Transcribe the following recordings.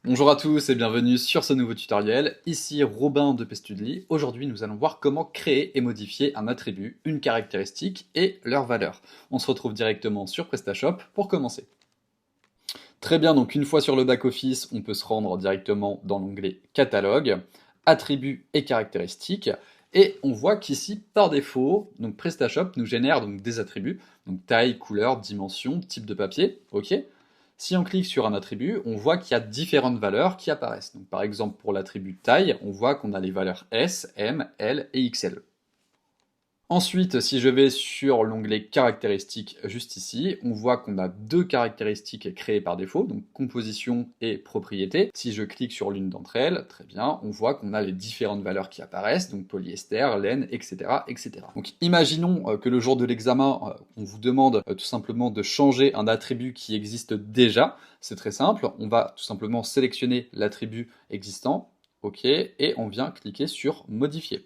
Bonjour à tous et bienvenue sur ce nouveau tutoriel. Ici Robin de Pestudly. Aujourd'hui, nous allons voir comment créer et modifier un attribut, une caractéristique et leur valeur. On se retrouve directement sur PrestaShop pour commencer. Très bien, donc une fois sur le back-office, on peut se rendre directement dans l'onglet Catalogue, Attributs et caractéristiques. Et on voit qu'ici, par défaut, donc PrestaShop nous génère donc des attributs, donc taille, couleur, dimension, type de papier, ok. Si on clique sur un attribut, on voit qu'il y a différentes valeurs qui apparaissent. Donc, par exemple, pour l'attribut taille, on voit qu'on a les valeurs S, M, L et XL. Ensuite, si je vais sur l'onglet caractéristiques juste ici, on voit qu'on a deux caractéristiques créées par défaut, donc composition et propriété. Si je clique sur l'une d'entre elles, très bien, on voit qu'on a les différentes valeurs qui apparaissent, donc polyester, laine, etc. etc. Donc imaginons que le jour de l'examen, on vous demande tout simplement de changer un attribut qui existe déjà. C'est très simple, on va tout simplement sélectionner l'attribut existant, ok, et on vient cliquer sur modifier.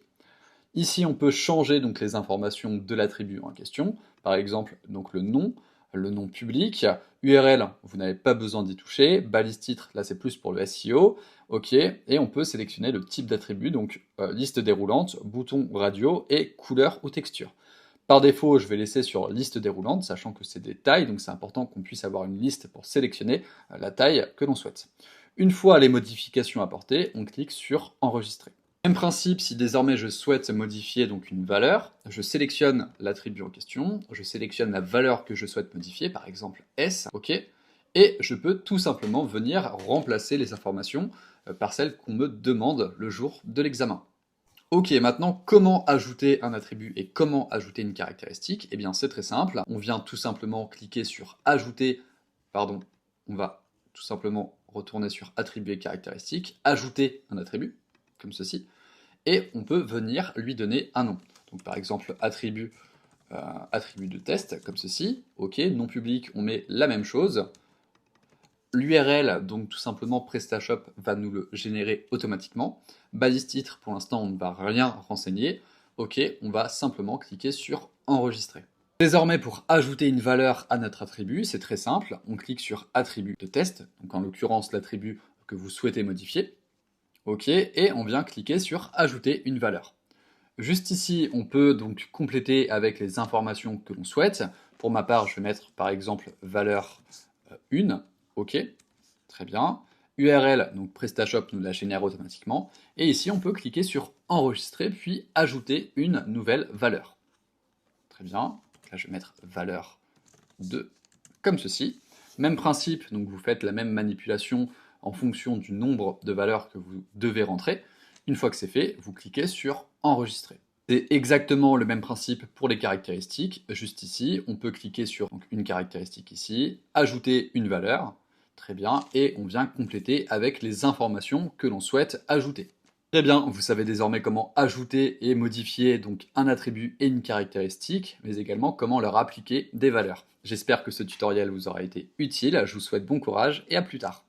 Ici, on peut changer donc les informations de l'attribut en question. Par exemple, donc le nom public, URL, vous n'avez pas besoin d'y toucher, balise titre, là c'est plus pour le SEO, ok, et on peut sélectionner le type d'attribut, donc liste déroulante, bouton radio et couleur ou texture. Par défaut, je vais laisser sur liste déroulante, sachant que c'est des tailles, donc c'est important qu'on puisse avoir une liste pour sélectionner la taille que l'on souhaite. Une fois les modifications apportées, on clique sur enregistrer. Même principe, si désormais je souhaite modifier donc une valeur, je sélectionne l'attribut en question, je sélectionne la valeur que je souhaite modifier, par exemple S, ok, et je peux tout simplement venir remplacer les informations par celles qu'on me demande le jour de l'examen. Ok, maintenant comment ajouter un attribut et comment ajouter une caractéristique? Eh bien c'est très simple, on vient tout simplement cliquer sur ajouter, pardon, on va tout simplement retourner sur attribut et caractéristique, ajouter un attribut, comme ceci, et on peut venir lui donner un nom. Donc par exemple attribut de test, comme ceci, ok, nom public, on met la même chose. L'URL, donc tout simplement PrestaShop va nous le générer automatiquement. Balise titre, pour l'instant on ne va rien renseigner. Ok, on va simplement cliquer sur enregistrer. Désormais, pour ajouter une valeur à notre attribut, c'est très simple. On clique sur attribut de test, donc en l'occurrence l'attribut que vous souhaitez modifier. Ok, et on vient cliquer sur ajouter une valeur. Juste ici, on peut donc compléter avec les informations que l'on souhaite. Pour ma part, je vais mettre par exemple valeur 1, ok, très bien. URL, donc PrestaShop nous la génère automatiquement. Et ici, on peut cliquer sur enregistrer, puis ajouter une nouvelle valeur. Très bien, donc là je vais mettre valeur 2, comme ceci. Même principe, donc vous faites la même manipulation en fonction du nombre de valeurs que vous devez rentrer. Une fois que c'est fait, vous cliquez sur enregistrer. C'est exactement le même principe pour les caractéristiques. Juste ici, on peut cliquer sur donc, une caractéristique ici, ajouter une valeur, très bien, et on vient compléter avec les informations que l'on souhaite ajouter. Très bien, vous savez désormais comment ajouter et modifier donc un attribut et une caractéristique, mais également comment leur appliquer des valeurs. J'espère que ce tutoriel vous aura été utile, je vous souhaite bon courage et à plus tard.